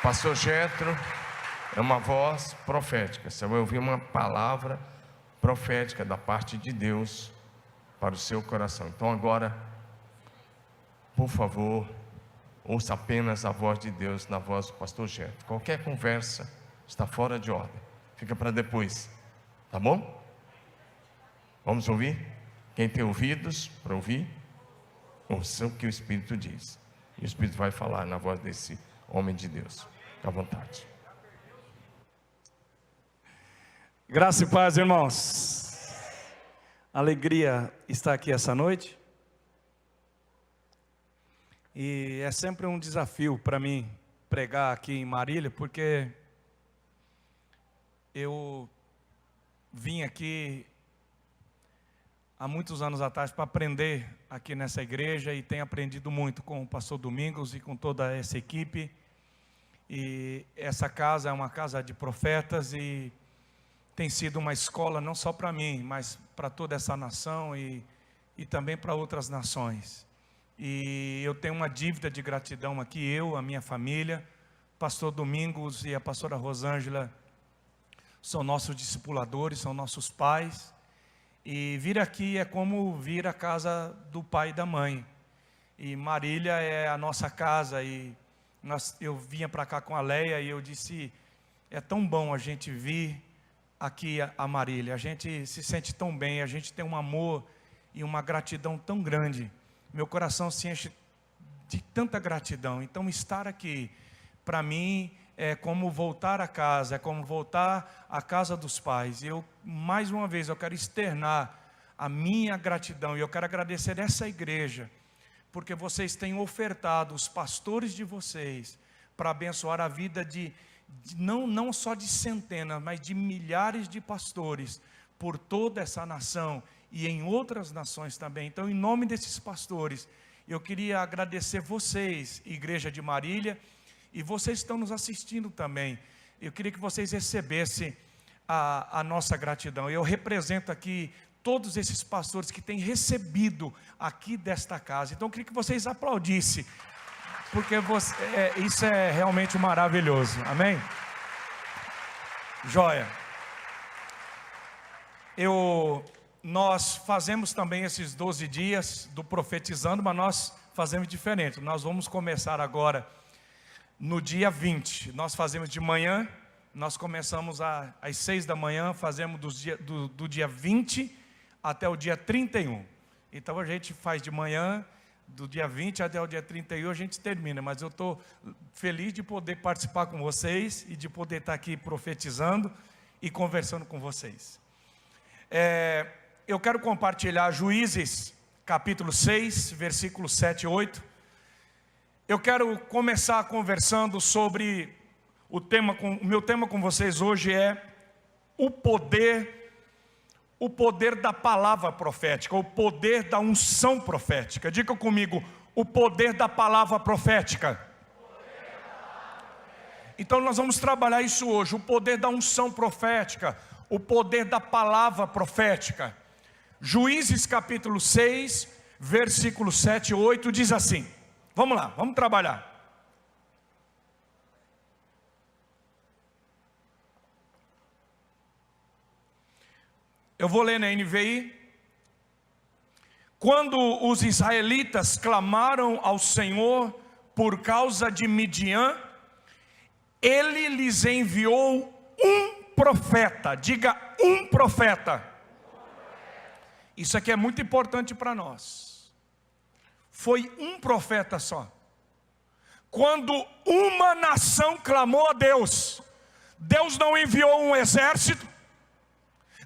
Pastor Jetro é uma voz profética. Você vai ouvir uma palavra profética da parte de Deus para o seu coração. Então agora, por favor, ouça apenas a voz de Deus na voz do pastor Jetro. Qualquer conversa está fora de ordem, fica para depois, tá bom? Vamos ouvir? Quem tem ouvidos para ouvir, ouça o que o Espírito diz. E o Espírito vai falar na voz desse homem de Deus. Fique à vontade. Graça e paz, irmãos. Alegria estar aqui essa noite. E é sempre um desafio para mim pregar aqui em Marília, porque eu vim aqui há muitos anos atrás para aprender aqui nessa igreja e tenho aprendido muito com o pastor Domingos e com toda essa equipe. E essa casa é uma casa de profetas e tem sido uma escola não só para mim, mas para toda essa nação e também para outras nações. E eu tenho uma dívida de gratidão aqui, eu, a minha família, pastor Domingos e a pastora Rosângela são nossos discipuladores, são nossos pais. E vir aqui é como vir à casa do pai e da mãe. E Marília é a nossa casa. E eu vinha para cá com a Leia e eu disse, é tão bom a gente vir aqui a Marília. A gente se sente tão bem, a gente tem um amor e uma gratidão tão grande. Meu coração se enche de tanta gratidão. Então estar aqui, para mim, é como voltar a casa, é como voltar à casa dos pais. E eu, mais uma vez, eu quero externar a minha gratidão. E eu quero agradecer essa igreja, porque vocês têm ofertado os pastores de vocês para abençoar a vida não só de centenas, mas de milhares de pastores por toda essa nação e em outras nações também. Então, em nome desses pastores, eu queria agradecer vocês, Igreja de Marília, e vocês estão nos assistindo também. Eu queria que vocês recebessem a nossa gratidão. Eu represento aqui todos esses pastores que têm recebido aqui desta casa. Então eu queria que vocês aplaudissem, porque isso é realmente maravilhoso. Amém? Joia. Nós fazemos também esses 12 dias do profetizando, mas nós fazemos diferente. Nós vamos começar agora no dia 20, nós fazemos de manhã, nós começamos às 6 da manhã, fazemos do dia 20 até o dia 31. Então a gente faz de manhã, do dia 20 até o dia 31 a gente termina. Mas eu estou feliz de poder participar com vocês e de poder estar aqui profetizando e conversando com vocês. Eu quero compartilhar Juízes capítulo 6, versículos 7 e 8. Eu quero começar conversando sobre o meu tema com vocês hoje é o poder da palavra profética, o poder da unção profética. Diga comigo, o poder da palavra profética. Então nós vamos trabalhar isso hoje, o poder da unção profética, o poder da palavra profética. Juízes capítulo 6, versículos 7 e 8 diz assim. Vamos lá, vamos trabalhar. Eu vou ler na NVI. Quando os israelitas clamaram ao Senhor por causa de Midian, Ele lhes enviou um profeta. Diga, um profeta. Isso aqui é muito importante para nós. Foi um profeta só. Quando uma nação clamou a Deus, Deus não enviou um exército,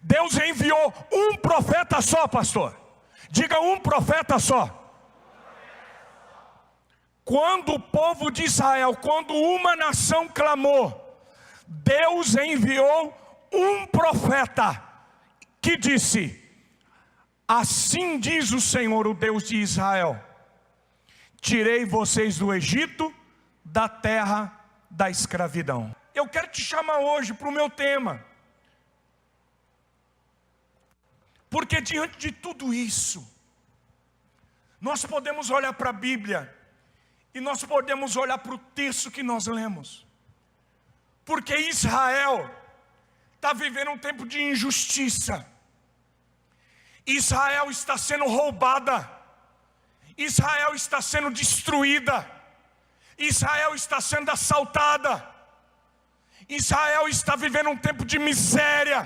Deus enviou um profeta só, pastor. Diga, um profeta só. Quando o povo de Israel, quando uma nação clamou, Deus enviou um profeta que disse: assim diz o Senhor, o Deus de Israel: tirei vocês do Egito, da terra da escravidão. Eu quero te chamar hoje para o meu tema, porque diante de tudo isso, nós podemos olhar para a Bíblia, e nós podemos olhar para o texto que nós lemos, Porque Israel está vivendo um tempo de injustiça. Israel está sendo roubada. Israel está sendo destruída. Israel está sendo assaltada. Israel está vivendo um tempo de miséria.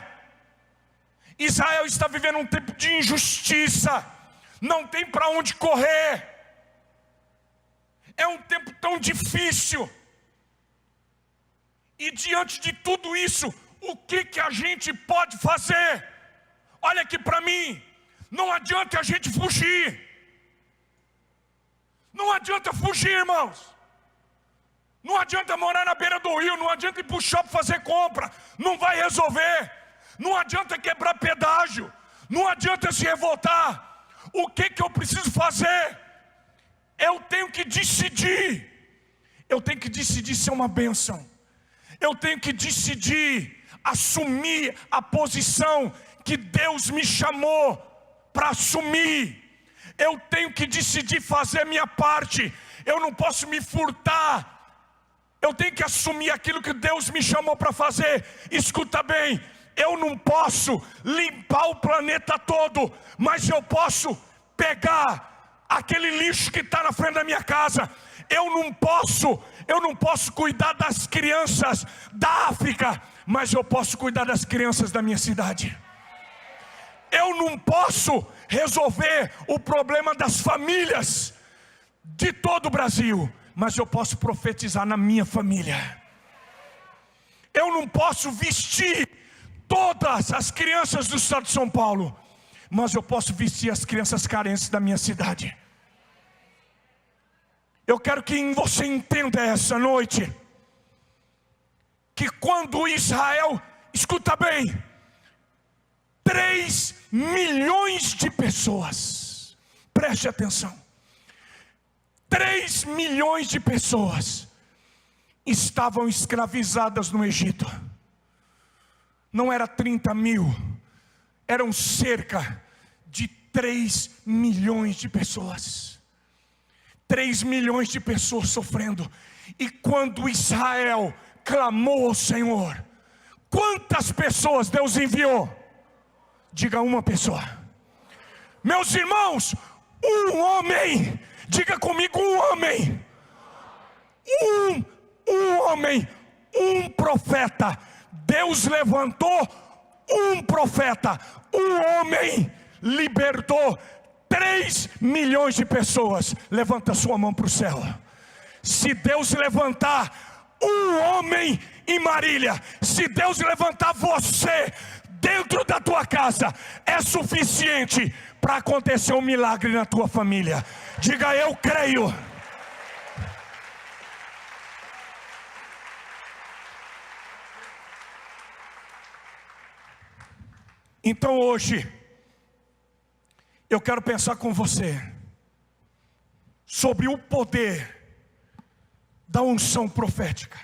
Israel está vivendo um tempo de injustiça. Não tem para onde correr. É um tempo tão difícil. E diante de tudo isso, o que a gente pode fazer? Olha aqui para mim. Não adianta a gente fugir. Não adianta fugir, irmãos. Não adianta morar na beira do rio. Não adianta ir para o shopping fazer compra. Não vai resolver. Não adianta quebrar pedágio. Não adianta se revoltar. O que eu preciso fazer? Eu tenho que decidir. Eu tenho que decidir ser uma bênção. Eu tenho que decidir assumir a posição que Deus me chamou para assumir. Eu tenho que decidir fazer a minha parte. Eu não posso me furtar. Eu tenho que assumir aquilo que Deus me chamou para fazer. Escuta bem, eu não posso limpar o planeta todo, mas eu posso pegar aquele lixo que está na frente da minha casa. Eu não posso cuidar das crianças da África, mas eu posso cuidar das crianças da minha cidade. Eu não posso resolver o problema das famílias de todo o Brasil, mas eu posso profetizar na minha família. Eu não posso vestir todas as crianças do estado de São Paulo, mas eu posso vestir as crianças carentes da minha cidade. Eu quero que você entenda essa noite, que quando Israel, escuta bem, 3 milhões de pessoas, preste atenção, 3 milhões de pessoas estavam escravizadas no Egito. Não era 30 mil, eram cerca de 3 milhões de pessoas. 3 milhões de pessoas sofrendo. E quando Israel clamou ao Senhor, quantas pessoas Deus enviou? Diga uma pessoa. Meus irmãos, um homem. Diga comigo, um homem. Um homem, um profeta. Deus levantou um profeta. Um homem libertou 3 milhões de pessoas. Levanta sua mão para o céu. Se Deus levantar um homem em Marília, se Deus levantar você dentro da tua casa, é suficiente para acontecer um milagre na tua família. Diga, eu creio. Então hoje eu quero pensar com você sobre o poder da unção profética.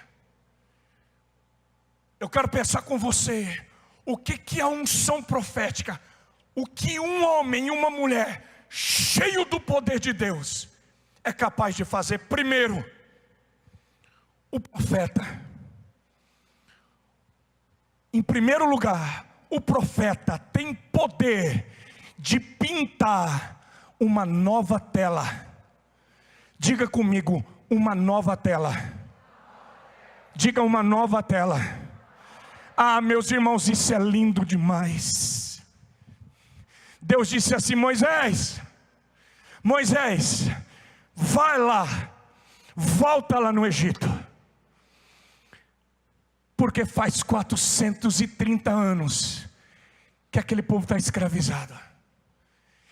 Eu quero pensar com você o que é a unção profética. O que um homem e uma mulher cheio do poder de Deus é capaz de fazer. Primeiro, o profeta. Em primeiro lugar, o profeta tem poder de pintar uma nova tela. Diga comigo, uma nova tela. Diga, uma nova tela. Ah, meus irmãos, isso é lindo demais. Deus disse assim: Moisés, vai lá, volta lá no Egito, porque faz 430 anos que aquele povo está escravizado.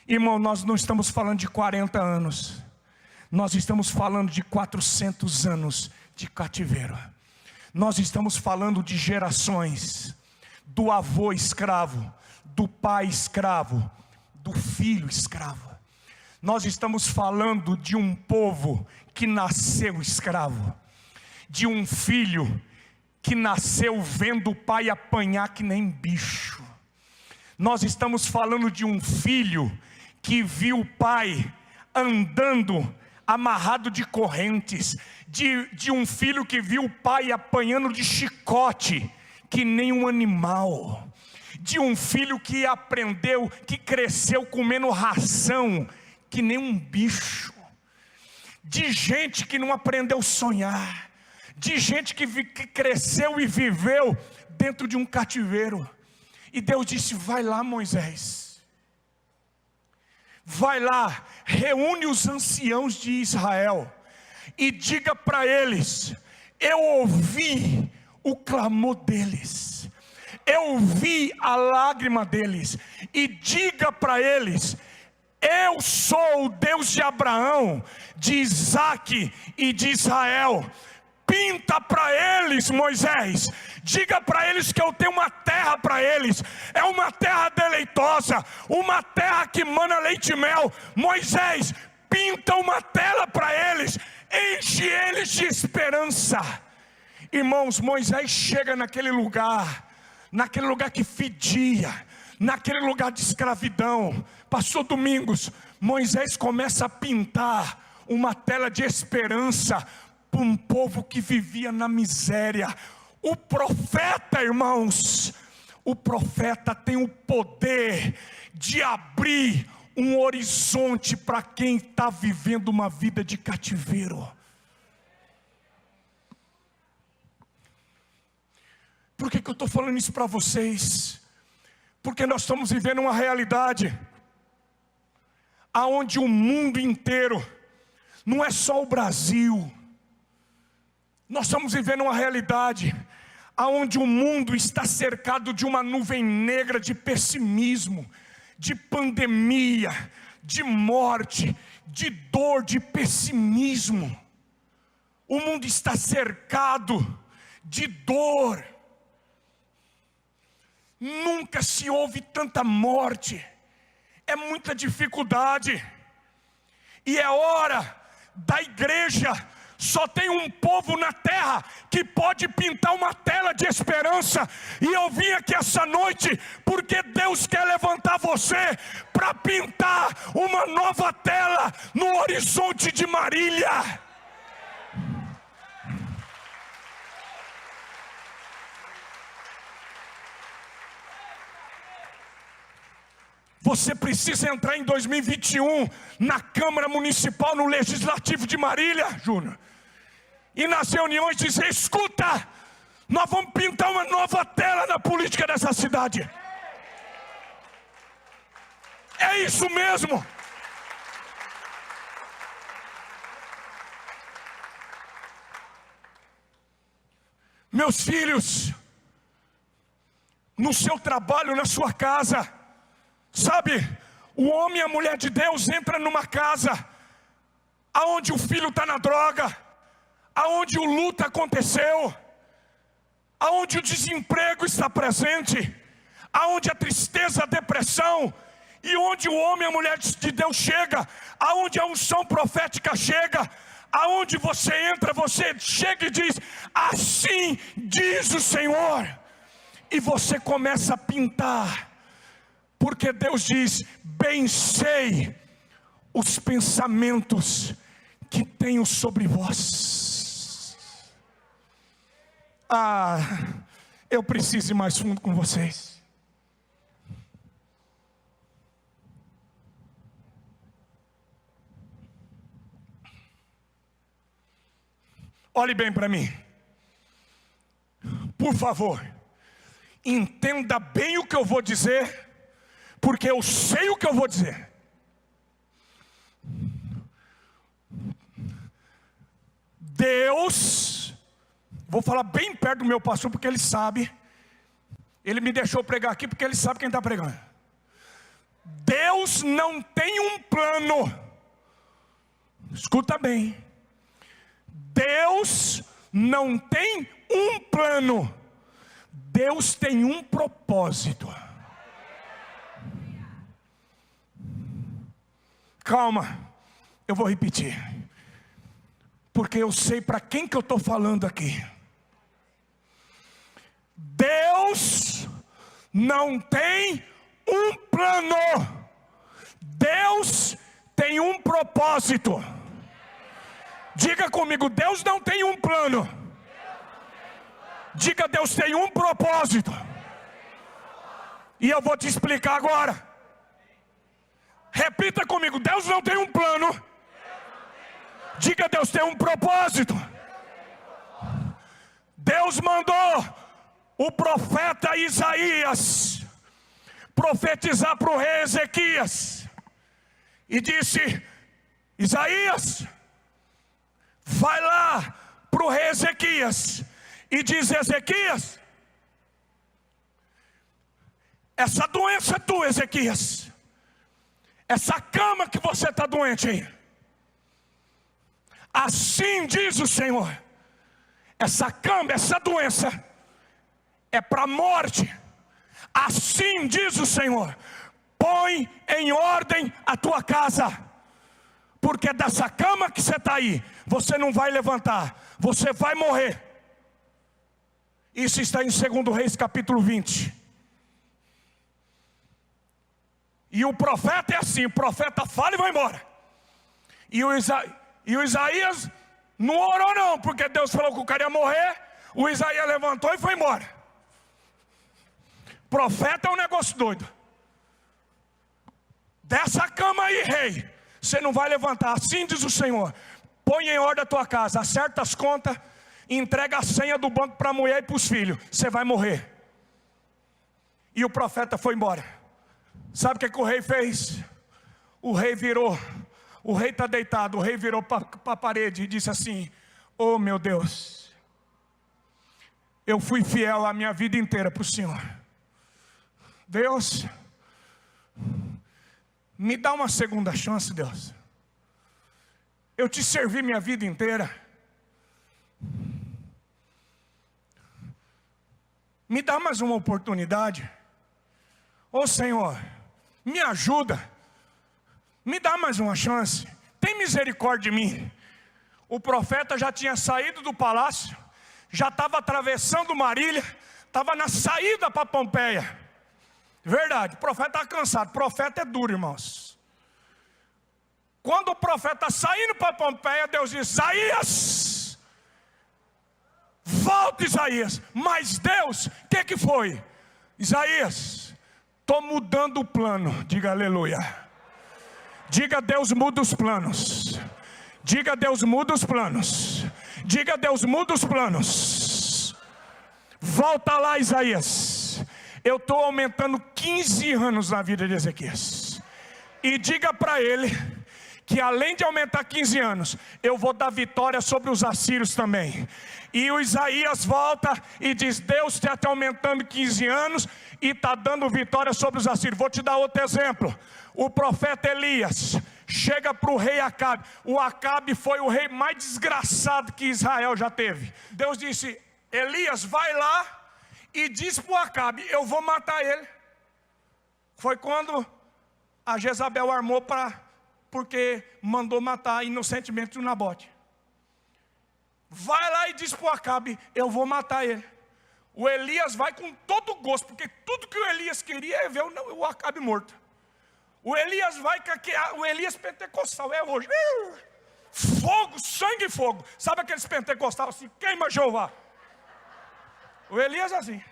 Irmão, nós não estamos falando de 40 anos, nós estamos falando de 400 anos de cativeiro. Nós estamos falando de gerações, do avô escravo, do pai escravo, do filho escravo. Nós estamos falando de um povo que nasceu escravo, de um filho que nasceu vendo o pai apanhar que nem bicho. Nós estamos falando de um filho que viu o pai andando amarrado de correntes, de um filho que viu o pai apanhando de chicote, que nem um animal, de um filho que aprendeu, que cresceu comendo ração, que nem um bicho, de gente que não aprendeu a sonhar, de gente que cresceu e viveu dentro de um cativeiro. E Deus disse: vai lá, Moisés, vai lá, reúne os anciãos de Israel e diga para eles: eu ouvi o clamor deles, eu ouvi a lágrima deles, e diga para eles: eu sou o Deus de Abraão, de Isaque e de Israel. Pinta para eles, Moisés, diga para eles que eu tenho uma terra para eles, é uma terra deleitosa, uma terra que mana leite e mel. Moisés, pinta uma tela para eles, enche eles de esperança. Irmãos, Moisés chega naquele lugar que fedia, naquele lugar de escravidão. Pastor Domingos, Moisés começa a pintar uma tela de esperança para um povo que vivia na miséria. O profeta, irmãos, o profeta tem o poder de abrir um horizonte para quem está vivendo uma vida de cativeiro. Por que eu estou falando isso para vocês? Porque nós estamos vivendo uma realidade aonde o mundo inteiro, não é só o Brasil, nós estamos vivendo uma realidade aonde o mundo está cercado de uma nuvem negra de pessimismo, de pandemia, de morte, de dor, de pessimismo. O mundo está cercado de dor. Nunca se ouve tanta morte, é muita dificuldade, e é hora da igreja. Só tem um povo na terra que pode pintar uma tela de esperança, e eu vim aqui essa noite porque Deus quer levantar você para pintar uma nova tela no horizonte de Marília. Você precisa entrar em 2021 na Câmara Municipal, no Legislativo de Marília, Júnior, e nas reuniões dizer: escuta, nós vamos pintar uma nova tela na política dessa cidade. É isso mesmo. Meus filhos, no seu trabalho, na sua casa, sabe, o homem e a mulher de Deus entra numa casa aonde o filho está na droga, aonde o luto aconteceu, aonde o desemprego está presente, aonde a tristeza, a depressão, e onde o homem e a mulher de Deus chega, aonde a unção profética chega, aonde você entra, você chega e diz: assim diz o Senhor, e você começa a pintar. Porque Deus diz: bem sei os pensamentos que tenho sobre vós. Eu preciso ir mais fundo com vocês. Olhe bem para mim, por favor, entenda bem o que eu vou dizer, porque eu sei o que eu vou dizer. Deus, vou falar bem perto do meu pastor, porque ele sabe, ele me deixou pregar aqui porque ele sabe quem está pregando. Deus não tem um plano, escuta bem, Deus não tem um plano, Deus tem um propósito. Calma, eu vou repetir, porque eu sei para quem que eu estou falando aqui. Deus não tem um plano, Deus tem um propósito. Diga comigo, Deus não tem um plano. Diga, Deus tem um propósito. E eu vou te explicar agora. Repita comigo, Deus não tem um plano. Diga, Deus tem um propósito. Deus mandou o profeta Isaías profetizar para o rei Ezequias. E disse, Isaías, vai lá para o rei Ezequias e diz, Ezequias, essa doença é tua, Ezequias. Essa cama que você está doente aí. Assim diz o Senhor. Essa cama, essa doença é para a morte. Assim diz o Senhor. Põe em ordem a tua casa. Porque dessa cama que você está aí, você não vai levantar. Você vai morrer. Isso está em 2 Reis capítulo 20. E o profeta é assim, o profeta fala e vai embora. E o Isaías não orou não, porque Deus falou que o cara ia morrer. O Isaías levantou e foi embora. Profeta é um negócio doido. Dessa cama aí, rei, você não vai levantar, assim diz o Senhor. Põe em ordem a tua casa, acerta as contas, entrega a senha do banco para a mulher e para os filhos. Você vai morrer. E o profeta foi embora. Sabe o que o rei fez? O rei virou. O rei está deitado, o rei virou para a parede e disse assim, oh meu Deus, eu fui fiel a minha vida inteira para o Senhor. Deus, me dá uma segunda chance, Deus. Eu te servi minha vida inteira. Me dá mais uma oportunidade. Ô Senhor, me ajuda. Me dá mais uma chance. Tem misericórdia de mim. O profeta já tinha saído do palácio, já estava atravessando Marília, estava na saída para Pompeia. Verdade, o profeta está cansado. O profeta é duro, irmãos. Quando o profeta está saindo para Pompeia, Deus diz, Isaías, volta, Isaías. Mas Deus, o que foi? Isaías, estou mudando o plano. Diga aleluia. Diga, Deus muda os planos. Diga, Deus muda os planos. Diga, Deus muda os planos. Volta lá, Isaías. Eu estou aumentando 15 anos na vida de Ezequias. E diga para ele que além de aumentar 15 anos, eu vou dar vitória sobre os assírios também. E o Isaías volta e diz, Deus está te aumentando 15 anos e está dando vitória sobre os assírios. Vou te dar outro exemplo. O profeta Elias chega para o rei Acabe. O Acabe foi o rei mais desgraçado que Israel já teve. Deus disse, Elias, vai lá e diz para o Acabe, eu vou matar ele. Foi quando a Jezabel armou porque mandou matar inocentemente o Nabote. Vai lá e diz para o Acabe, eu vou matar ele. O Elias vai com todo gosto, porque tudo que o Elias queria é ver o Acabe morto. O Elias vai, o Elias pentecostal é hoje. Fogo, sangue e fogo. Sabe aqueles pentecostais assim, queima Jeová. O Elias é assim.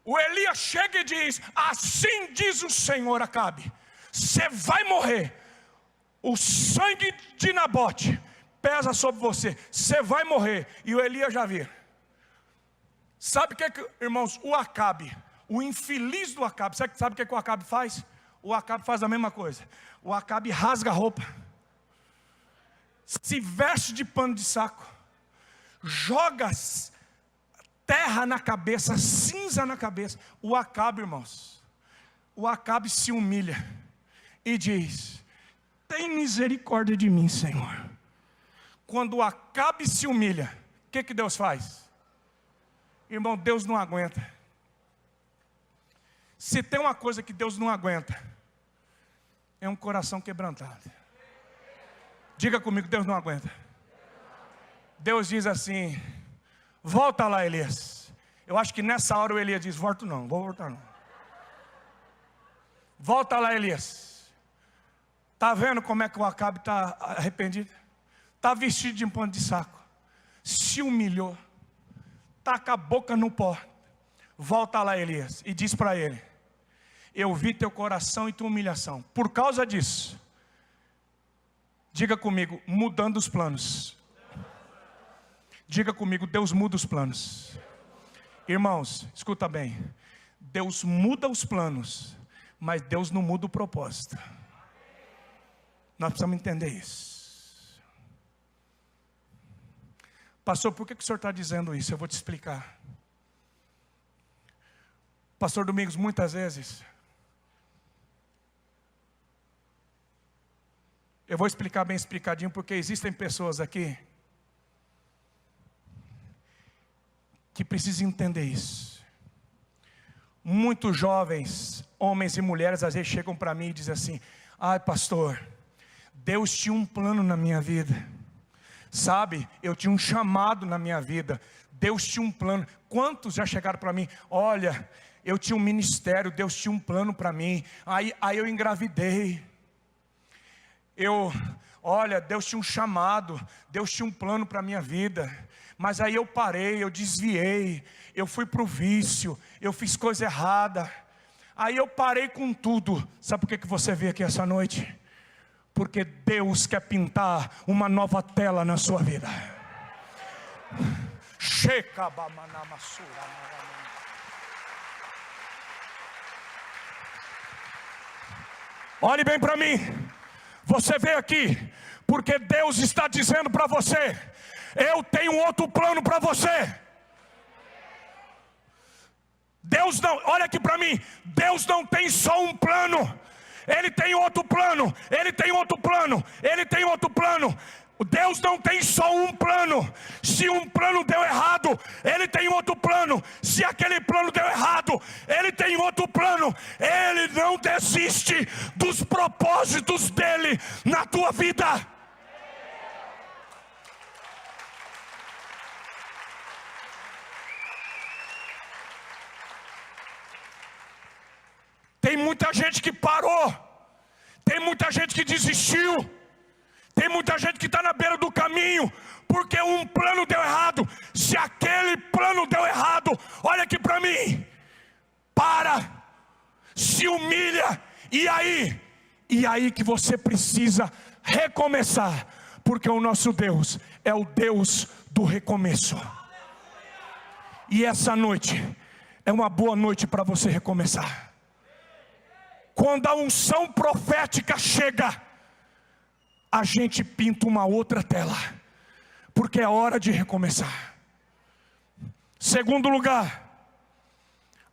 O Elias chega e diz, assim diz o Senhor, Acabe, você vai morrer. O sangue de Nabote pesa sobre você, você vai morrer. E o Elias já vira. Sabe o que, irmãos, o Acabe, o infeliz do Acabe, sabe o que o Acabe faz? O Acabe faz a mesma coisa. O Acabe rasga a roupa, se veste de pano de saco, joga terra na cabeça, cinza na cabeça. O Acabe, irmãos, o Acabe se humilha e diz, tem misericórdia de mim, Senhor. Quando o Acabe se humilha, o que Deus faz? Irmão, Deus não aguenta. Se tem uma coisa que Deus não aguenta, é um coração quebrantado. Diga comigo, Deus não aguenta. Deus diz assim, volta lá, Elias. Eu acho que nessa hora o Elias diz, volto não, vou voltar não. Volta lá, Elias. Está vendo como é que o Acabe está arrependido? está vestido de um pano de saco, se humilhou, taca a boca no pó. Volta lá, Elias, e diz para ele: eu vi teu coração e tua humilhação. Por causa disso, diga comigo, mudando os planos. Diga comigo, Deus muda os planos. Irmãos, escuta bem. Deus muda os planos, mas Deus não muda o propósito. Nós precisamos entender isso. Pastor, por que o senhor está dizendo isso? Eu vou te explicar. Pastor Domingos, muitas vezes, eu vou explicar bem explicadinho, porque existem pessoas aqui que precisam entender isso. Muitos jovens, homens e mulheres, às vezes chegam para mim e dizem assim: ai pastor, Deus tinha um plano na minha vida, sabe, eu tinha um chamado na minha vida, Deus tinha um plano. Quantos já chegaram para mim: olha, eu tinha um ministério, Deus tinha um plano para mim, aí eu engravidei, olha, Deus tinha um chamado, Deus tinha um plano para a minha vida, mas aí eu parei, eu desviei, eu fui para o vício, eu fiz coisa errada, aí eu parei com tudo. Sabe por que você veio aqui essa noite? Porque Deus quer pintar uma nova tela na sua vida. Olhe bem para mim. Você veio aqui porque Deus está dizendo para você: eu tenho outro plano para você. Deus não, olha aqui para mim, Deus não tem só um plano, Ele tem outro plano, Ele tem outro plano, Ele tem outro plano. Deus não tem só um plano. Se um plano deu errado, Ele tem outro plano. Se aquele plano deu errado, Ele tem outro plano. Ele não desiste dos propósitos dEle na tua vida. Tem muita gente que parou, tem muita gente que desistiu, tem muita gente que está na beira do caminho, porque um plano deu errado. Se aquele plano deu errado, olha aqui para mim, para, se humilha, e aí que você precisa recomeçar, porque o nosso Deus é o Deus do recomeço. E essa noite é uma boa noite para você recomeçar. Quando a unção profética chega, a gente pinta uma outra tela, porque é hora de recomeçar. Segundo lugar,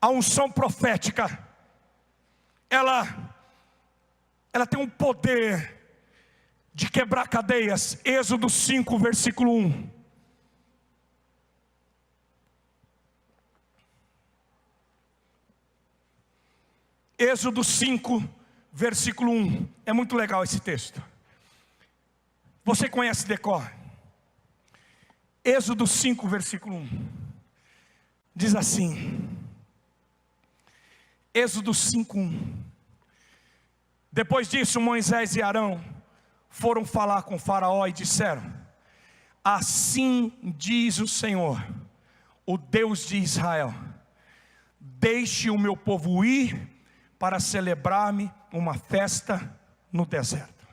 a unção profética, ela tem um poder de quebrar cadeias. Êxodo 5, versículo 1. Êxodo 5, versículo 1. É muito legal esse texto. Você conhece decor? Êxodo 5, versículo 1. Diz assim. Êxodo 5, 1. Depois disso, Moisés e Arão foram falar com Faraó e disseram: assim diz o Senhor, o Deus de Israel: deixe o meu povo ir para celebrar-me uma festa no deserto.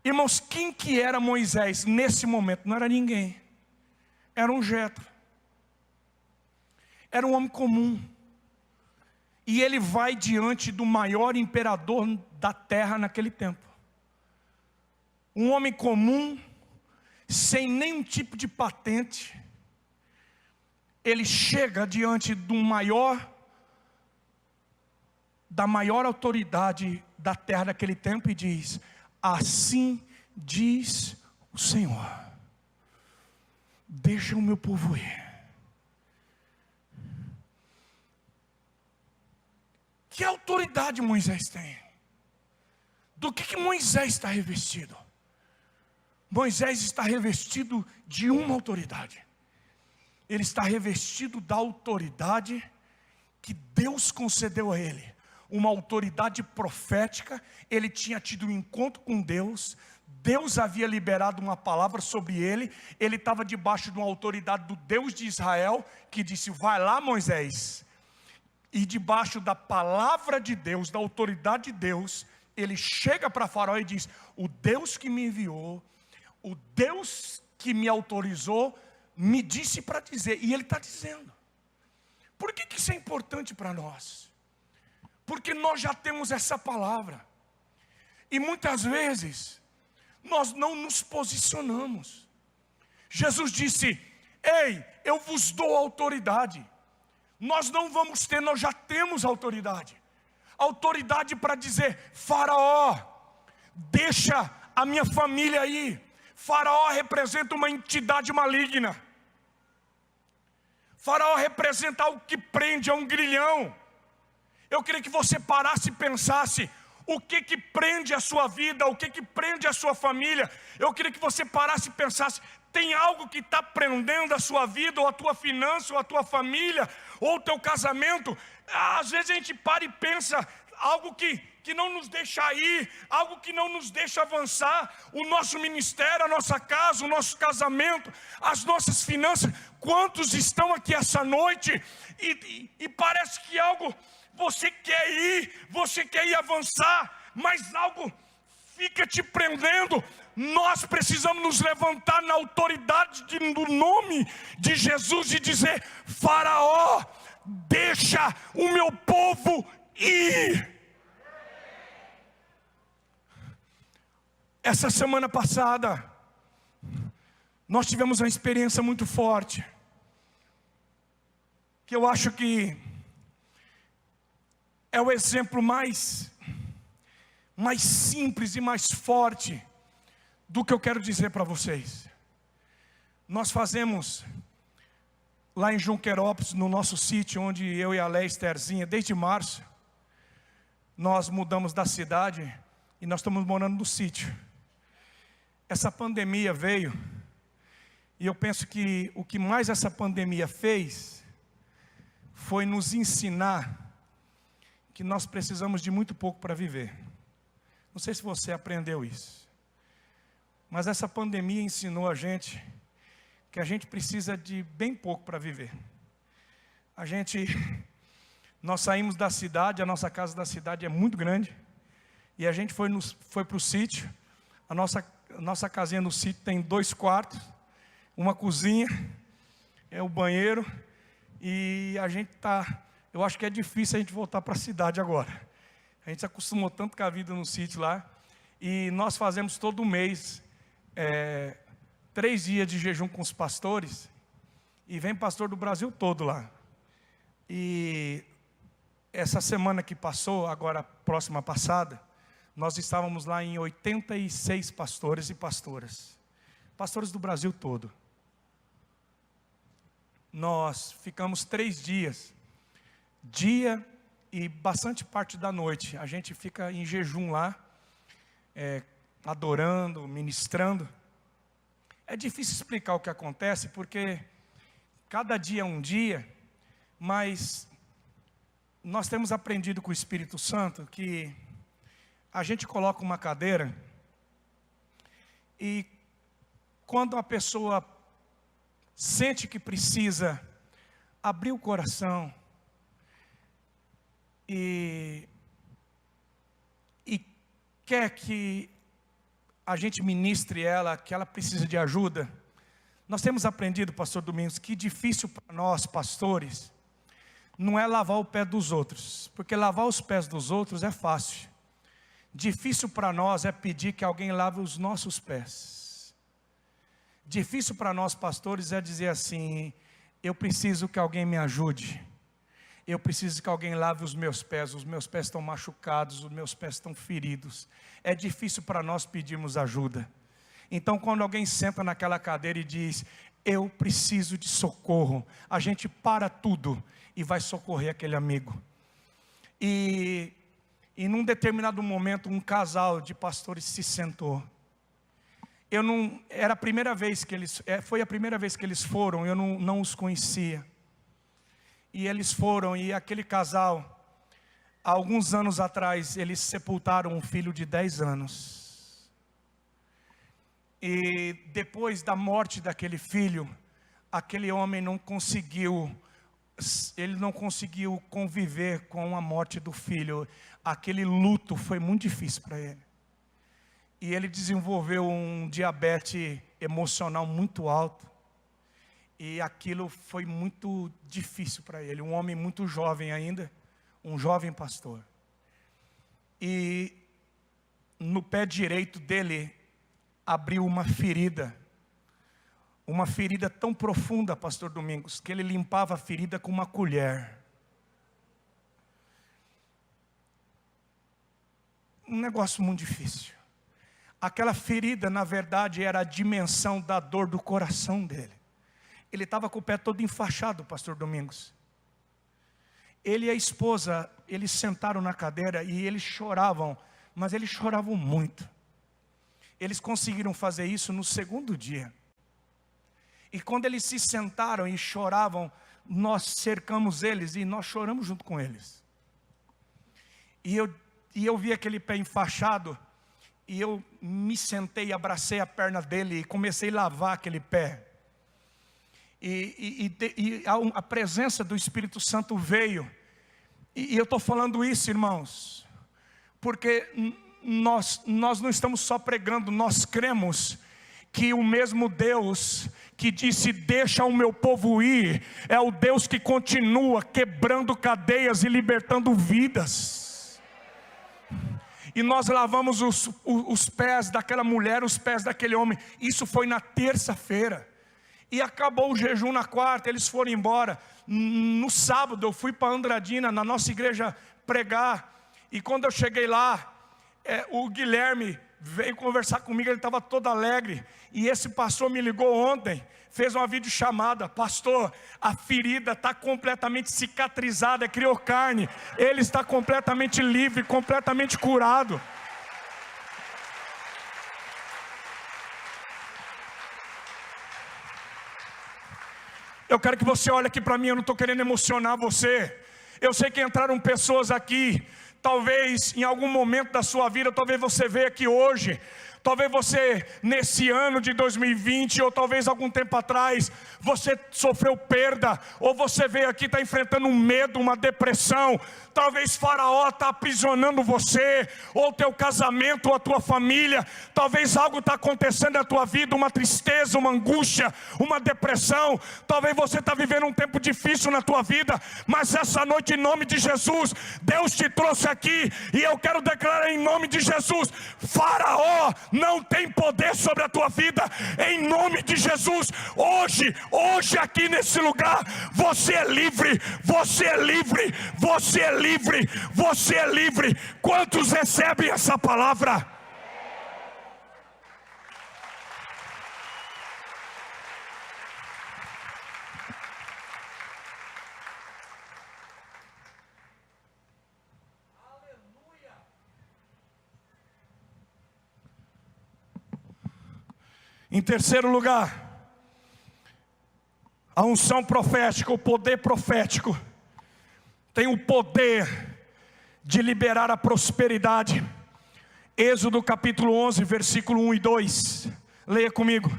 Irmãos, quem que era Moisés nesse momento? Não era ninguém, era um Jetro, era um homem comum, e ele vai diante do maior imperador da terra naquele tempo, um homem comum, sem nenhum tipo de patente. Ele chega diante do da maior autoridade da terra daquele tempo e diz: assim diz o Senhor, deixa o meu povo ir. Que autoridade Moisés tem? Do que Moisés está revestido? Moisés está revestido de uma autoridade. Ele está revestido da autoridade que Deus concedeu a ele. Uma autoridade profética. Ele tinha tido um encontro com Deus. Deus havia liberado uma palavra sobre ele. Ele estava debaixo de uma autoridade do Deus de Israel, que disse: vai lá, Moisés. E debaixo da palavra de Deus, da autoridade de Deus, ele chega para Faraó e diz: o Deus que me enviou, o Deus que me autorizou, me disse para dizer. E ele está dizendo. Por que isso é importante para nós? Porque nós já temos essa palavra. E muitas vezes nós não nos posicionamos. Jesus disse: ei, eu vos dou autoridade. Nós não vamos ter, nós já temos autoridade. Autoridade para dizer: Faraó, deixa a minha família aí. Faraó representa uma entidade maligna. Faraó representa algo que prende, é um grilhão. Eu queria que você parasse e pensasse: o que prende a sua vida, o que prende a sua família. Eu queria que você parasse e pensasse: tem algo que está prendendo a sua vida, ou a tua finança, ou a tua família, ou o teu casamento? Às vezes a gente para e pensa, algo que não nos deixa ir, algo que não nos deixa avançar, o nosso ministério, a nossa casa, o nosso casamento, as nossas finanças. Quantos estão aqui essa noite e parece que algo, você quer ir avançar, mas algo fica te prendendo. Nós precisamos nos levantar na autoridade do nome de Jesus e dizer: Faraó, deixa o meu povo ir. Essa semana passada, nós tivemos uma experiência muito forte, que eu acho que é o exemplo mais simples e mais forte do que eu quero dizer para vocês. Nós fazemos lá em Junquerópolis, no nosso sítio, onde eu e a Léa Estherzinha, desde março, nós mudamos da cidade e nós estamos morando no sítio. Essa pandemia veio, e eu penso que o que mais essa pandemia fez foi nos ensinar que nós precisamos de muito pouco para viver. Não sei se você aprendeu isso, mas essa pandemia ensinou a gente que a gente precisa de bem pouco para viver. Nós saímos da cidade, a nossa casa da cidade é muito grande, e a gente foi para o sítio. A nossa casinha no sítio tem 2 quartos, uma cozinha, o banheiro, e eu acho que é difícil a gente voltar para a cidade agora. A gente se acostumou tanto com a vida no sítio lá, e nós fazemos todo mês 3 dias de jejum com os pastores, e vem pastor do Brasil todo lá. E essa semana que passou, agora próxima passada, nós estávamos lá em 86 pastores e pastoras, pastores do Brasil todo. Nós ficamos 3 dias, dia e bastante parte da noite, a gente fica em jejum lá, adorando, ministrando. É difícil explicar o que acontece, porque cada dia é um dia, mas nós temos aprendido com o Espírito Santo que a gente coloca uma cadeira, e quando a pessoa sente que precisa abrir o coração e quer que a gente ministre ela, que ela precisa de ajuda, nós temos aprendido, pastor Domingos, que difícil para nós, pastores, não é lavar o pé dos outros, porque lavar os pés dos outros é fácil. Difícil para nós é pedir que alguém lave os nossos pés. Difícil para nós, pastores, é dizer assim: eu preciso que alguém me ajude. Eu preciso que alguém lave os meus pés estão machucados, os meus pés estão feridos. É difícil para nós pedirmos ajuda. Então, quando alguém senta naquela cadeira e diz: eu preciso de socorro, a gente para tudo e vai socorrer aquele amigo. E num determinado momento, um casal de pastores se sentou. Era a primeira vez que foi a primeira vez que eles foram, eu não os conhecia. E eles foram, e aquele casal, há alguns anos atrás, eles sepultaram um filho de 10 anos. E depois da morte daquele filho, aquele homem não conseguiu conviver com a morte do filho. Aquele luto foi muito difícil para ele. E ele desenvolveu um diabetes emocional muito alto. E aquilo foi muito difícil para ele. Um homem muito jovem ainda, um jovem pastor. E no pé direito dele abriu uma ferida tão profunda, pastor Domingos, que ele limpava a ferida com uma colher. Um negócio muito difícil. Aquela ferida, na verdade, era a dimensão da dor do coração dele. Ele estava com o pé todo enfaixado, pastor Domingos. Ele e a esposa, eles sentaram na cadeira e eles choravam, mas eles choravam muito. Eles conseguiram fazer isso no segundo dia. E quando eles se sentaram e choravam, nós cercamos eles e nós choramos junto com eles. E eu vi aquele pé enfaixado, e eu me sentei, abracei a perna dele e comecei a lavar aquele pé. E a presença do Espírito Santo veio. E eu estou falando isso, irmãos, porque nós não estamos só pregando, nós cremos que o mesmo Deus que disse deixa o meu povo ir, é o Deus que continua quebrando cadeias e libertando vidas. E nós lavamos os pés daquela mulher, os pés daquele homem. Isso foi na terça-feira. E acabou o jejum na quarta, eles foram embora. No sábado eu fui para Andradina, na nossa igreja, pregar. E quando eu cheguei lá, o Guilherme veio conversar comigo, ele estava todo alegre. E esse pastor me ligou ontem, fez uma videochamada. Pastor, a ferida está completamente cicatrizada, criou carne. Ele está completamente livre, completamente curado. Eu quero que você olhe aqui para mim, eu não estou querendo emocionar você. Eu sei que entraram pessoas aqui, talvez em algum momento da sua vida, talvez você veio aqui hoje, talvez você nesse ano de 2020, ou talvez algum tempo atrás, você sofreu perda, ou você veio aqui, está enfrentando um medo, uma depressão. Talvez Faraó está aprisionando você, ou teu casamento, ou a tua família. Talvez algo está acontecendo na tua vida, uma tristeza, uma angústia, uma depressão. Talvez você está vivendo um tempo difícil na tua vida, mas essa noite, em nome de Jesus, Deus te trouxe aqui, e eu quero declarar em nome de Jesus: Faraó não tem poder sobre a tua vida, em nome de Jesus. Hoje aqui nesse lugar, você é livre, você é livre, você é livre, você é livre. Quantos recebem essa palavra? Em terceiro lugar, a unção profética, o poder profético, tem o poder de liberar a prosperidade. Êxodo capítulo 11, versículo 1 e 2. Leia comigo.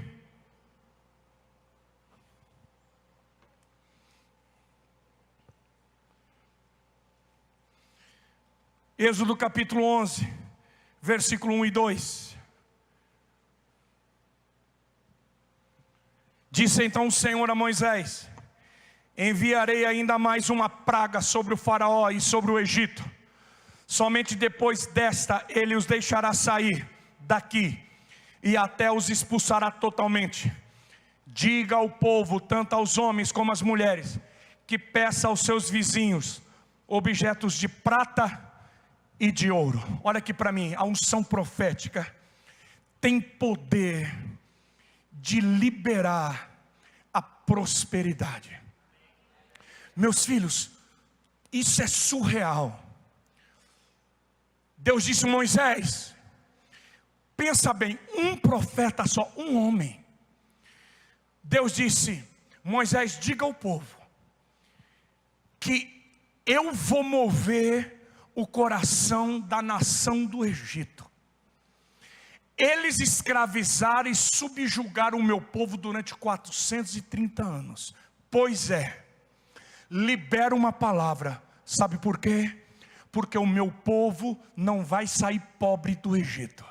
Êxodo capítulo 11, versículo 1 e 2. Disse então o Senhor a Moisés: enviarei ainda mais uma praga sobre o Faraó e sobre o Egito. Somente depois desta ele os deixará sair daqui e até os expulsará totalmente. Diga ao povo, tanto aos homens como às mulheres, que peça aos seus vizinhos objetos de prata e de ouro. Olha aqui para mim, a unção profética tem poder de liberar a prosperidade. Meus filhos, isso é surreal. Deus disse a Moisés, pensa bem, um profeta só, um homem. Deus disse: Moisés, diga ao povo que eu vou mover o coração da nação do Egito. Eles escravizaram e subjugaram o meu povo durante 430 anos. Pois é, libera uma palavra. Sabe por quê? Porque o meu povo não vai sair pobre do Egito.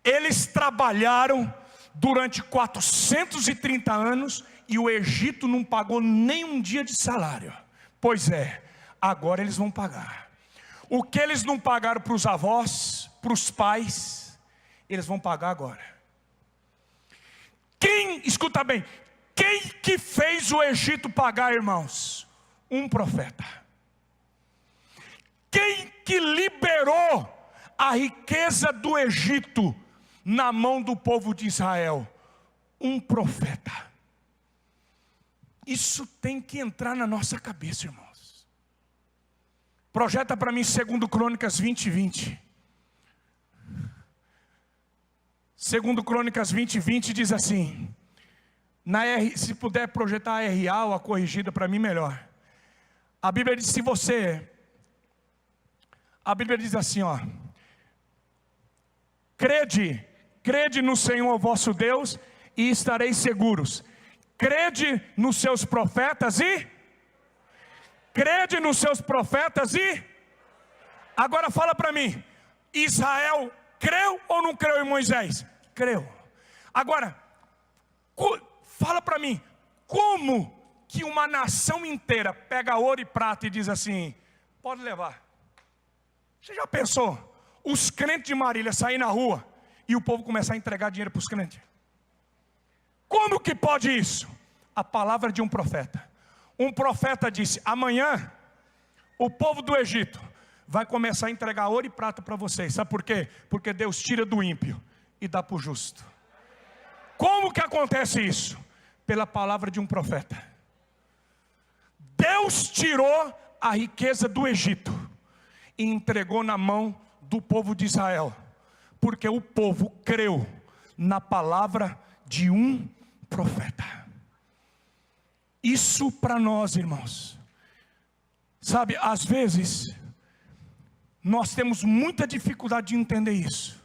Eles trabalharam durante 430 anos e o Egito não pagou nem um dia de salário. Pois é, agora eles vão pagar. O que eles não pagaram para os avós, para os pais, eles vão pagar agora. Escuta bem, quem que fez o Egito pagar, irmãos? Um profeta. Quem que liberou a riqueza do Egito na mão do povo de Israel? Um profeta. Isso tem que entrar na nossa cabeça, irmãos. Projeta para mim 2 Crônicas 20:20. 2 Crônicas 20:20 diz assim, se puder projetar a RA ou a corrigida para mim melhor. A Bíblia diz, a Bíblia diz assim, crede no Senhor vosso Deus e estareis seguros. Crede nos seus profetas agora fala para mim, Israel creu ou não creu em Moisés? Creu. Agora, fala para mim, como que uma nação inteira pega ouro e prata e diz assim, pode levar? Você já pensou? Os crentes de Marília saírem na rua e o povo começar a entregar dinheiro para os crentes? Como que pode isso? A palavra de um profeta. Um profeta disse, amanhã o povo do Egito vai começar a entregar ouro e prata para vocês. Sabe por quê? Porque Deus tira do ímpio e dá para o justo. Como que acontece isso? Pela palavra de um profeta. Deus tirou a riqueza do Egito e entregou na mão do povo de Israel, porque o povo creu na palavra de um profeta. Isso para nós, irmãos, sabe, às vezes nós temos muita dificuldade de entender isso,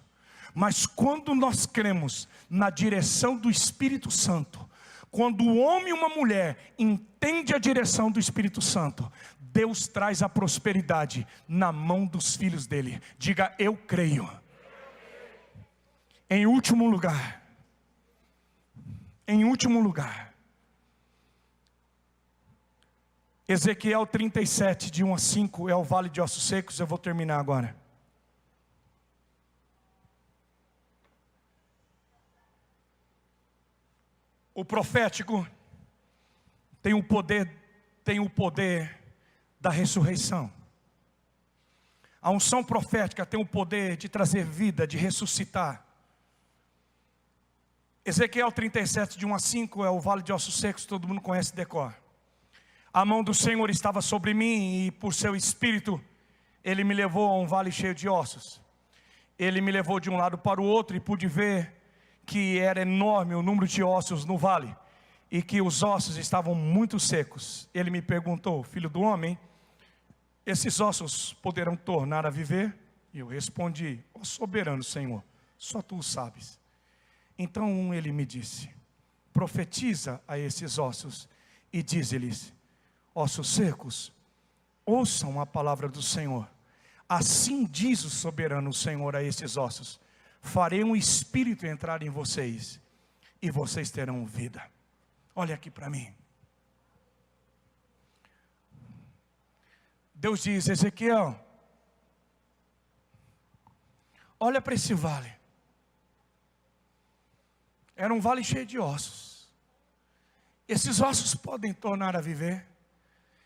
mas quando nós cremos na direção do Espírito Santo, quando o homem e uma mulher entende a direção do Espírito Santo, Deus traz a prosperidade na mão dos filhos dele. Diga, eu creio. Em último lugar, Ezequiel 37, de 1 a 5, é o vale de ossos secos. Eu vou terminar agora. O profético tem o poder da ressurreição. A unção profética tem o poder de trazer vida, de ressuscitar. Ezequiel 37, de 1 a 5, é o vale de ossos secos, todo mundo conhece de decor. A mão do Senhor estava sobre mim e por seu espírito Ele me levou a um vale cheio de ossos. Ele me levou de um lado para o outro e pude ver que era enorme o número de ossos no vale e que os ossos estavam muito secos. Ele me perguntou, filho do homem, esses ossos poderão tornar a viver? E eu respondi, ó soberano Senhor, só tu o sabes. Então ele me disse, profetiza a esses ossos e diz-lhes, ossos secos, ouçam a palavra do Senhor. Assim diz o soberano Senhor a esses ossos, farei um espírito entrar em vocês e vocês terão vida. Olha aqui para mim. Deus diz, Ezequiel, olha para esse vale. Era um vale cheio de ossos. Esses ossos podem tornar a viver?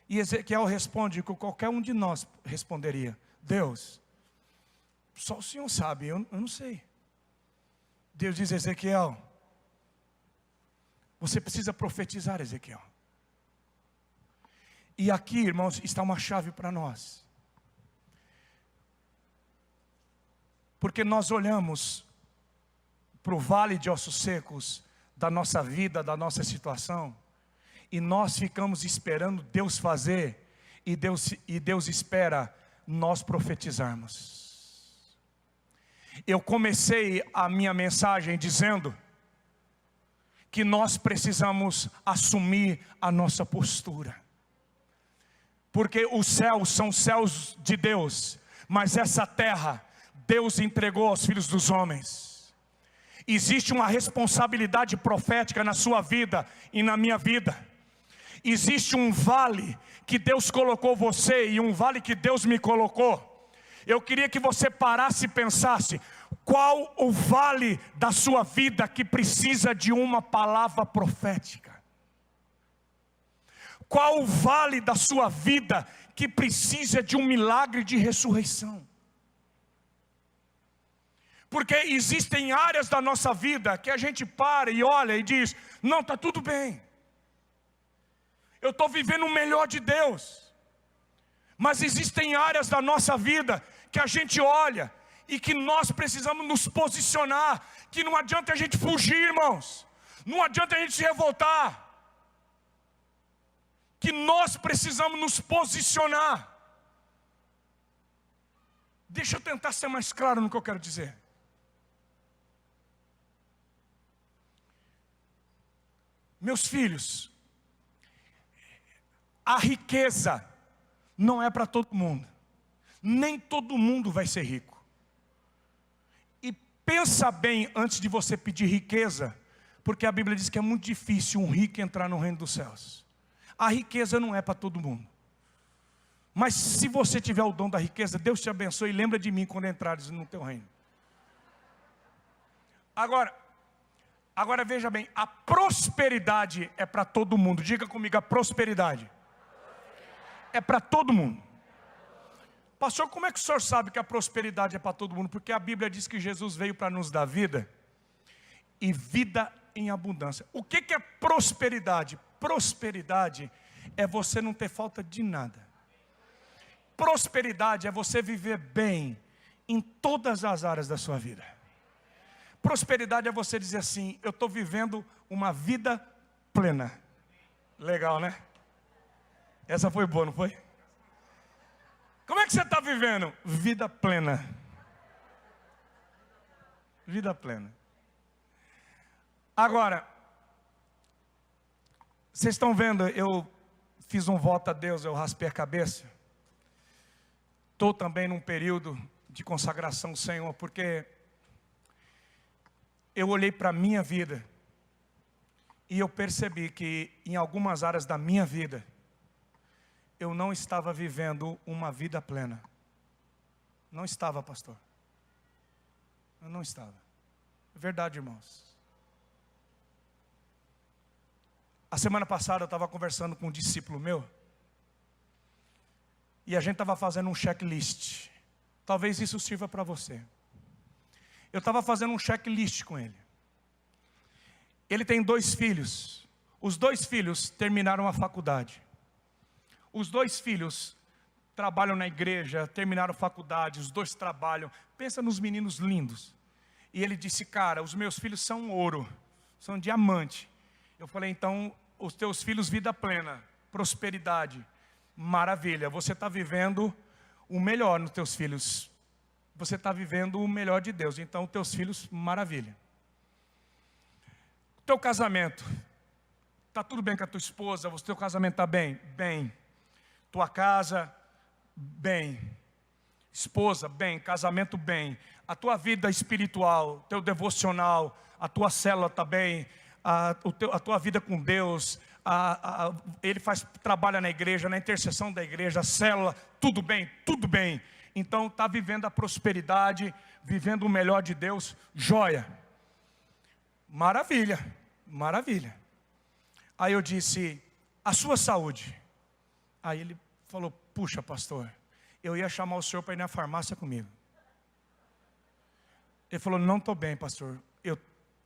E Ezequiel responde que qualquer um de nós responderia, Deus, só o Senhor sabe, eu não sei. Deus diz, Ezequiel, você precisa profetizar, Ezequiel. E aqui, irmãos, está uma chave para nós. Porque nós olhamos para o vale de ossos secos da nossa vida, da nossa situação, e nós ficamos esperando Deus fazer, e Deus espera nós profetizarmos. Eu comecei a minha mensagem dizendo que nós precisamos assumir a nossa postura. Porque os céus são céus de Deus, mas essa terra Deus entregou aos filhos dos homens. Existe uma responsabilidade profética na sua vida e na minha vida. Existe um vale que Deus colocou você e um vale que Deus me colocou. Eu queria que você parasse e pensasse: qual o vale da sua vida que precisa de uma palavra profética? Qual o vale da sua vida que precisa de um milagre de ressurreição? Porque existem áreas da nossa vida que a gente para e olha e diz: não, está tudo bem, eu estou vivendo o melhor de Deus. Mas existem áreas da nossa vida que a gente olha e que nós precisamos nos posicionar, que não adianta a gente fugir, irmãos, não adianta a gente se revoltar, que nós precisamos nos posicionar. Deixa eu tentar ser mais claro no que eu quero dizer. Meus filhos, a riqueza não é para todo mundo. Nem todo mundo vai ser rico. E pensa bem antes de você pedir riqueza, porque a Bíblia diz que é muito difícil um rico entrar no reino dos céus. A riqueza não é para todo mundo. Mas se você tiver o dom da riqueza, Deus te abençoe e lembra de mim quando entrares no teu reino. Agora veja bem, a prosperidade é para todo mundo. Diga comigo, a prosperidade é para todo mundo. Pastor, como é que o senhor sabe que a prosperidade é para todo mundo? Porque a Bíblia diz que Jesus veio para nos dar vida, e vida em abundância. O que é prosperidade? Prosperidade é você não ter falta de nada. Prosperidade é você viver bem em todas as áreas da sua vida. Prosperidade é você dizer assim: eu estou vivendo uma vida plena. Legal, né? Essa foi boa, não foi? Como é que você está vivendo? Vida plena. Vida plena. Agora, vocês estão vendo, eu fiz um voto a Deus, eu raspei a cabeça. Estou também num período de consagração, Senhor, porque eu olhei para a minha vida e eu percebi que em algumas áreas da minha vida eu não estava vivendo uma vida plena. Não estava, pastor. Eu não estava. É verdade, irmãos. A semana passada eu estava conversando com um discípulo meu, e a gente estava fazendo um checklist. Talvez isso sirva para você. Eu estava fazendo um checklist com ele. Ele tem 2 filhos. Os 2 filhos terminaram a faculdade. Os 2 filhos trabalham na igreja, terminaram a faculdade, os 2 trabalham. Pensa nos meninos lindos. E ele disse: cara, os meus filhos são ouro, são diamante. Eu falei: então, os teus filhos, vida plena, prosperidade, maravilha. Você está vivendo o melhor nos teus filhos. Você está vivendo o melhor de Deus. Então, teus filhos, maravilha. Teu casamento, está tudo bem com a tua esposa? O teu casamento está bem? Bem. Tua casa, bem. Esposa, bem. Casamento, bem. A tua vida espiritual, teu devocional, a tua célula está bem. A tua vida com Deus, ele trabalha na igreja, na intercessão da igreja, a célula, tudo bem, tudo bem. Então está vivendo a prosperidade, vivendo o melhor de Deus, joia. Maravilha, maravilha. Aí eu disse: a sua saúde? Aí ele falou: puxa, pastor, eu ia chamar o senhor para ir na farmácia comigo. Ele falou: não estou bem, pastor, eu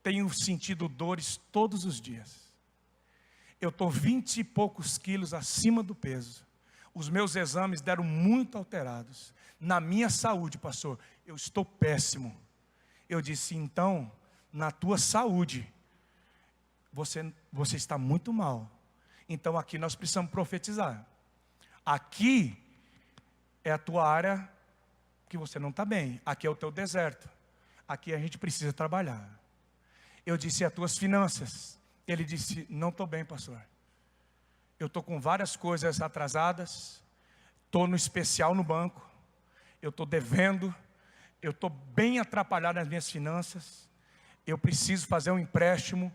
tenho sentido dores todos os dias. Eu estou 20 e poucos quilos acima do peso. Os meus exames deram muito alterados. Na minha saúde, pastor, eu estou péssimo. Eu disse: então, na tua saúde, você está muito mal. Então aqui nós precisamos profetizar. Aqui é a tua área que você não está bem. Aqui é o teu deserto. aqui a gente precisa trabalhar. Eu disse: as tuas finanças? Ele disse: não estou bem, pastor. Eu estou com várias coisas atrasadas, estou no especial no banco, eu estou devendo, eu estou bem atrapalhado nas minhas finanças, eu preciso fazer um empréstimo.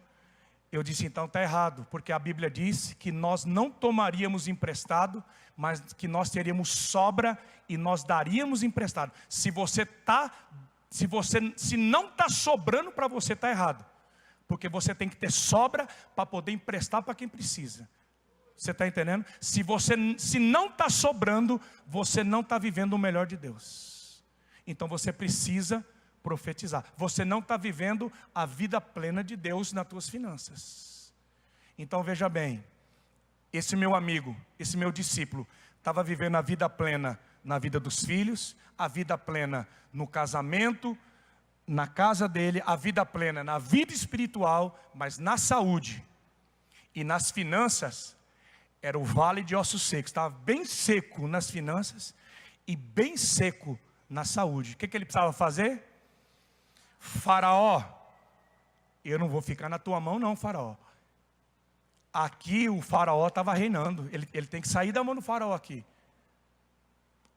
Eu disse: então está errado, porque a Bíblia diz que nós não tomaríamos emprestado, mas que nós teríamos sobra e nós daríamos emprestado. Se não está sobrando para você, está errado, porque você tem que ter sobra para poder emprestar para quem precisa. Você está entendendo? Se não está sobrando, você não está vivendo o melhor de Deus. Então você precisa profetizar. Você não está vivendo a vida plena de Deus nas tuas finanças. Então veja bem, esse meu amigo, esse meu discípulo, estava vivendo a vida plena na vida dos filhos, a vida plena no casamento, na casa dele, a vida plena na vida espiritual, mas na saúde e nas finanças, era o vale de ossos secos. Estava bem seco nas finanças e bem seco na saúde. O que ele precisava fazer? Faraó, eu não vou ficar na tua mão não, faraó. Aqui o faraó estava reinando, ele tem que sair da mão do faraó aqui.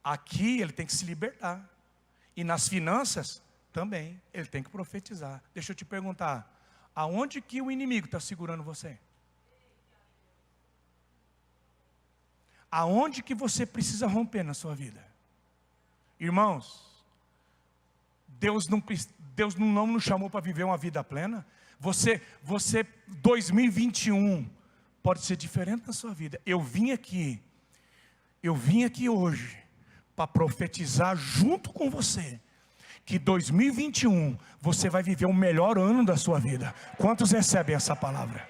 Aqui ele tem que se libertar. E nas finanças também, ele tem que profetizar. Deixa eu te perguntar, aonde que o inimigo está segurando você? Aonde que você precisa romper na sua vida? Irmãos, Deus não nos chamou para viver uma vida plena. Você 2021 pode ser diferente na sua vida. Eu vim aqui hoje para profetizar junto com você que 2021 você vai viver o melhor ano da sua vida. Quantos recebem essa palavra?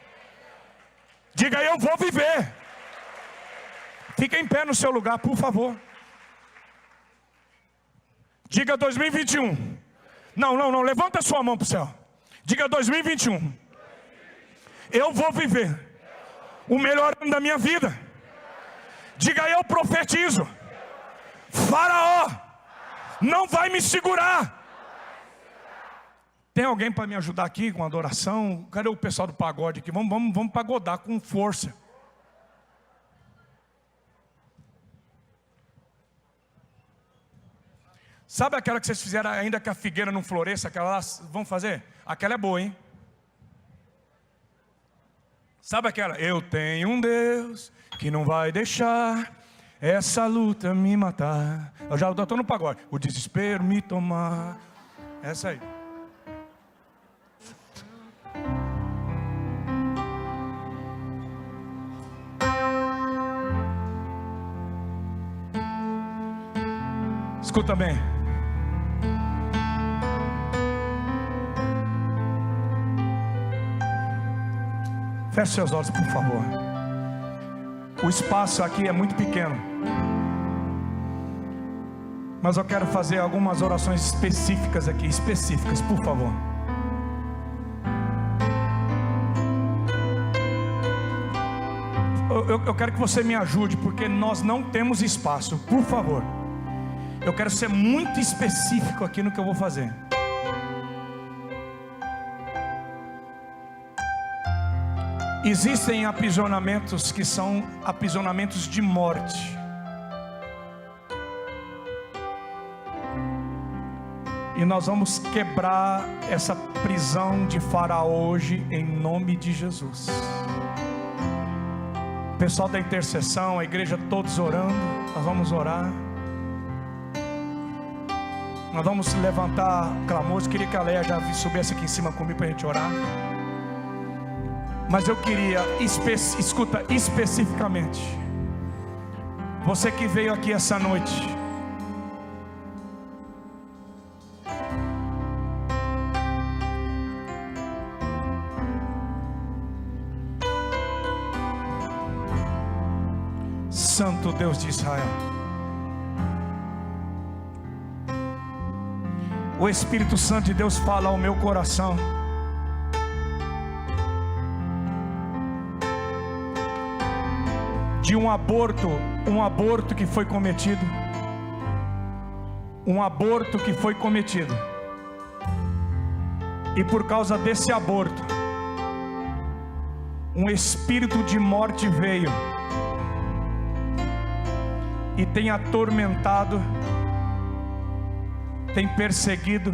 Diga: eu vou viver. Fica em pé no seu lugar, por favor. Diga 2021. Não, levanta a sua mão para o céu. Diga 2021. Eu vou viver o melhor ano da minha vida. Diga: eu profetizo. Faraó não vai me segurar. Tem alguém para me ajudar aqui com adoração? Cadê o pessoal do pagode aqui? Vamos pagodar com força. Sabe aquela que vocês fizeram ainda que a figueira não floresça? Aquela lá, vamos fazer? Aquela é boa, hein? Sabe aquela? Eu tenho um Deus que não vai deixar essa luta me matar. Eu já estou no pagode. O desespero me tomar. Essa aí. Escuta bem. Feche seus olhos, por favor. O espaço aqui é muito pequeno, mas eu quero fazer algumas orações específicas aqui, por favor. Eu quero que você me ajude, porque nós não temos espaço, por favor. Eu quero ser muito específico aqui no que eu vou fazer. Existem aprisionamentos que são aprisionamentos de morte. E nós vamos quebrar essa prisão de Faraó hoje, em nome de Jesus. O pessoal da intercessão, a igreja todos orando, nós vamos orar. Nós vamos levantar clamor. Eu queria que a Leia já subisse aqui em cima comigo para a gente orar. Mas eu queria, escuta especificamente, você que veio aqui essa noite, Santo Deus de Israel, o Espírito Santo de Deus fala ao meu coração. De um aborto que foi cometido. Um aborto que foi cometido. E por causa desse aborto, um espírito de morte veio e tem atormentado, tem perseguido.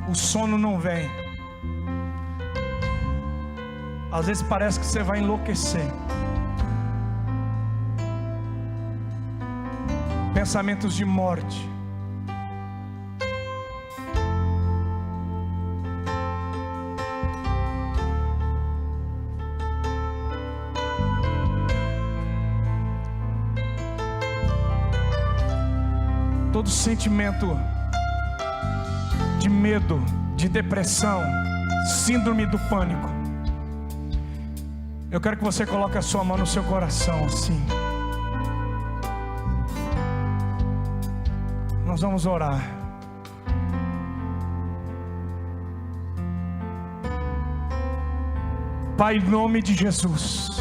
O sono não vem. Às vezes parece que você vai enlouquecer. Pensamentos de morte. Todo sentimento de medo, de depressão, síndrome do pânico. Eu quero que você coloque a sua mão no seu coração assim. Nós vamos orar. Pai, em nome de Jesus.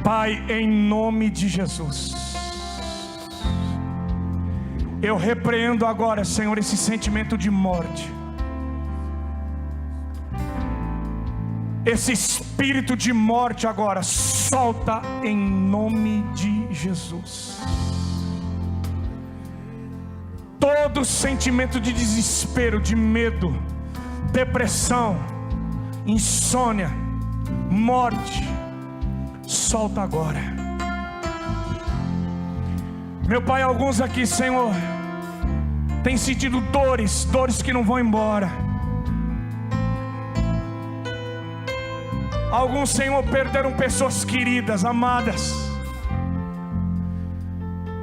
Pai, em nome de Jesus. Eu repreendo agora, Senhor, esse sentimento de morte. Esse espírito de morte agora, solta em nome de Jesus. Todo sentimento de desespero, de medo, depressão, insônia, morte, solta agora. Meu Pai, alguns aqui, Senhor, têm sentido dores que não vão embora. Alguns, Senhor, perderam pessoas queridas, amadas.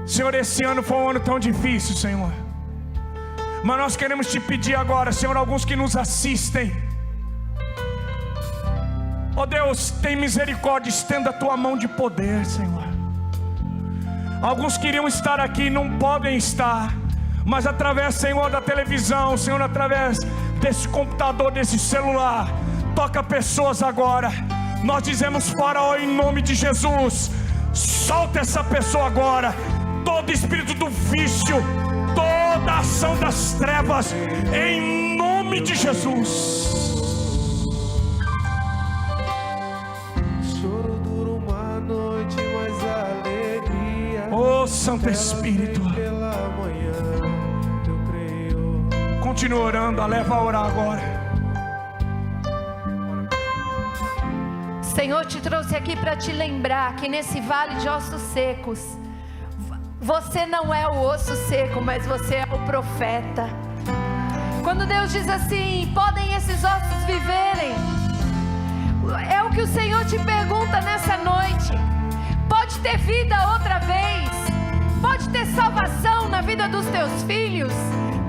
Senhor, esse ano foi um ano tão difícil, Senhor. Mas nós queremos te pedir agora, Senhor, alguns que nos assistem. Ó Deus, tem misericórdia, estenda a tua mão de poder, Senhor. Alguns queriam estar aqui e não podem estar, mas através, Senhor, da televisão, Senhor, através desse computador, desse celular, toca pessoas agora. Nós dizemos fora, ó, em nome de Jesus, solta essa pessoa agora. Todo espírito do vício, toda ação das trevas, em nome de Jesus. Choro dura uma noite, mas a alegria, Oh, Santo Espírito, pela manhã, eu creio. continua orando, leva a orar agora. Senhor, te trouxe aqui para te lembrar que nesse vale de ossos secos, você não é o osso seco, mas você é o profeta. Quando Deus diz assim, podem esses ossos viverem? É o que o Senhor te pergunta nessa noite. Pode ter vida outra vez? Pode ter salvação na vida dos teus filhos?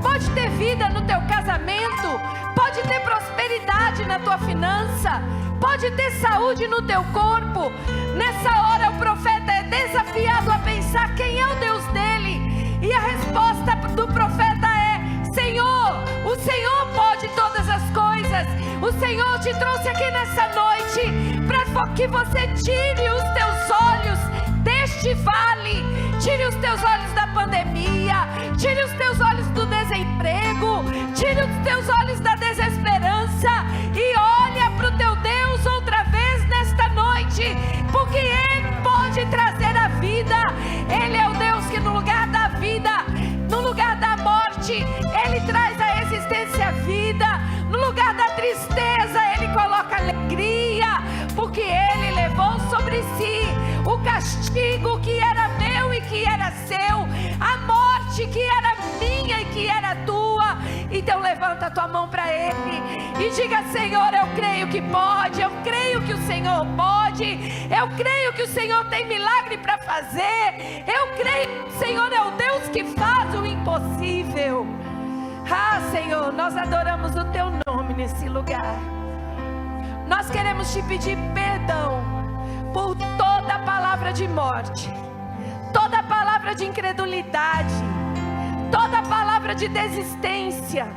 Pode ter vida no teu casamento? Pode ter prosperidade na tua finança? Pode ter saúde no teu corpo? Nessa hora o profeta é desafiado a pensar quem é o Deus dele. E a resposta do profeta é: Senhor, o Senhor pode todas as coisas. O Senhor te trouxe aqui nessa noite para que você tire os teus olhos deste vale. Tire os teus olhos da pandemia. Tire os teus olhos do desemprego. Tire os teus olhos da desesperança. E olha para o teu Deus outra vez nesta noite. Porque Ele pode trazer a vida. Ele é o Deus que no lugar da vida, no lugar da morte, Ele traz a existência a vida. No lugar da tristeza, Ele coloca alegria. Porque Ele levou sobre si o castigo que era meu e que era seu, a morte que era minha e que era tua. Então levanta a tua mão para Ele e diga: Senhor, eu creio que pode, eu creio que o Senhor pode, eu creio que o Senhor tem milagre para fazer, eu creio que o Senhor é o Deus que faz o impossível. Ah, Senhor, nós adoramos o teu nome nesse lugar. Nós queremos te pedir perdão por toda palavra de morte, toda palavra de incredulidade, toda palavra de desistência.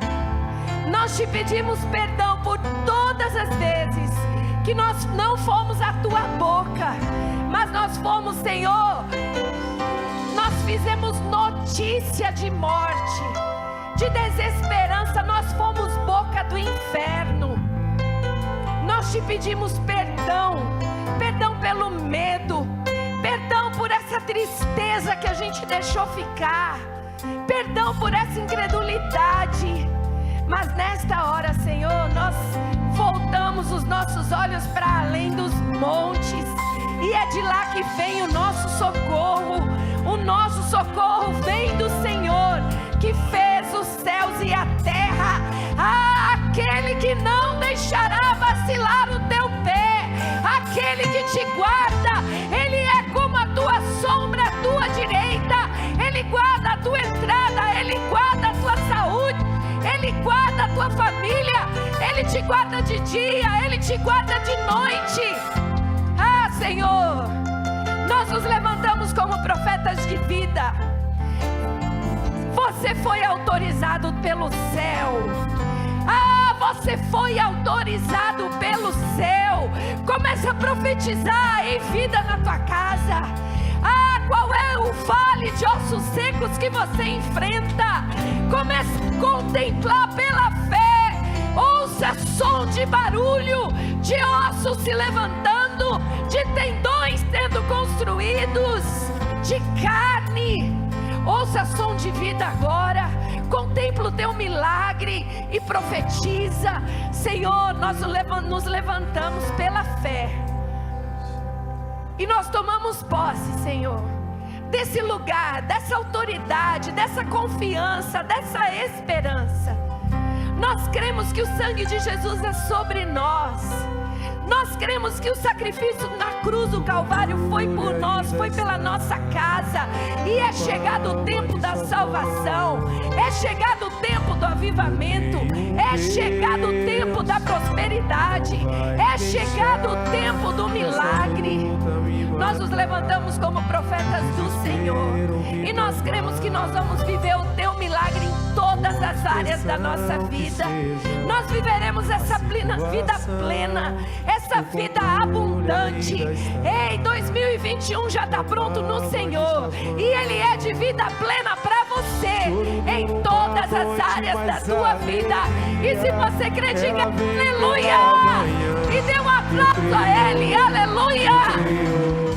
Nós te pedimos perdão por todas as vezes que nós não fomos a tua boca, mas nós fomos, Senhor, nós fizemos notícia de morte, de desesperança, nós fomos boca do inferno. Nós te pedimos perdão, perdão pelo medo, perdão por essa tristeza que a gente deixou ficar, perdão por essa incredulidade. Mas nesta hora, Senhor, nós voltamos os nossos olhos para além dos montes, e é de lá que vem o nosso socorro. O nosso socorro vem do Senhor, que fez os céus e a terra. Aquele que não deixará vacilar o teu pé, aquele que te guarda, Ele é como a tua sombra à tua direita. Ele guarda a tua entrada, Ele guarda a tua saúde, Ele guarda a tua família, Ele te guarda de dia, Ele te guarda de noite. Senhor, nós nos levantamos como profetas de vida. Você foi autorizado pelo céu. Você foi autorizado pelo céu. Começa a profetizar em vida na tua casa. Qual é o vale de ossos secos que você enfrenta? Comece a contemplar pela fé. Ouça som de barulho, de ossos se levantando, de tendões sendo construídos, de carne. Ouça som de vida agora. Contempla o teu milagre e profetiza. Senhor, nós nos levantamos pela fé e nós tomamos posse, Senhor, desse lugar, dessa autoridade, dessa confiança, dessa esperança. Nós cremos que o sangue de Jesus é sobre nós. Nós cremos que o sacrifício na cruz do Calvário foi por nós, foi pela nossa casa. E é chegado o tempo da salvação, é chegado o tempo do avivamento, é chegado o tempo da prosperidade, é chegado o tempo do milagre. Nós nos levantamos como profetas do Senhor, e nós cremos que nós vamos viver o teu milagre em todas as áreas da nossa vida. Nós viveremos essa vida plena, essa vida abundante. Ei, 2021 já está pronto no Senhor, e Ele é de vida plena para você, em todas as áreas da tua vida. E se você crê, diga aleluia, e dê um aplauso a Ele, aleluia.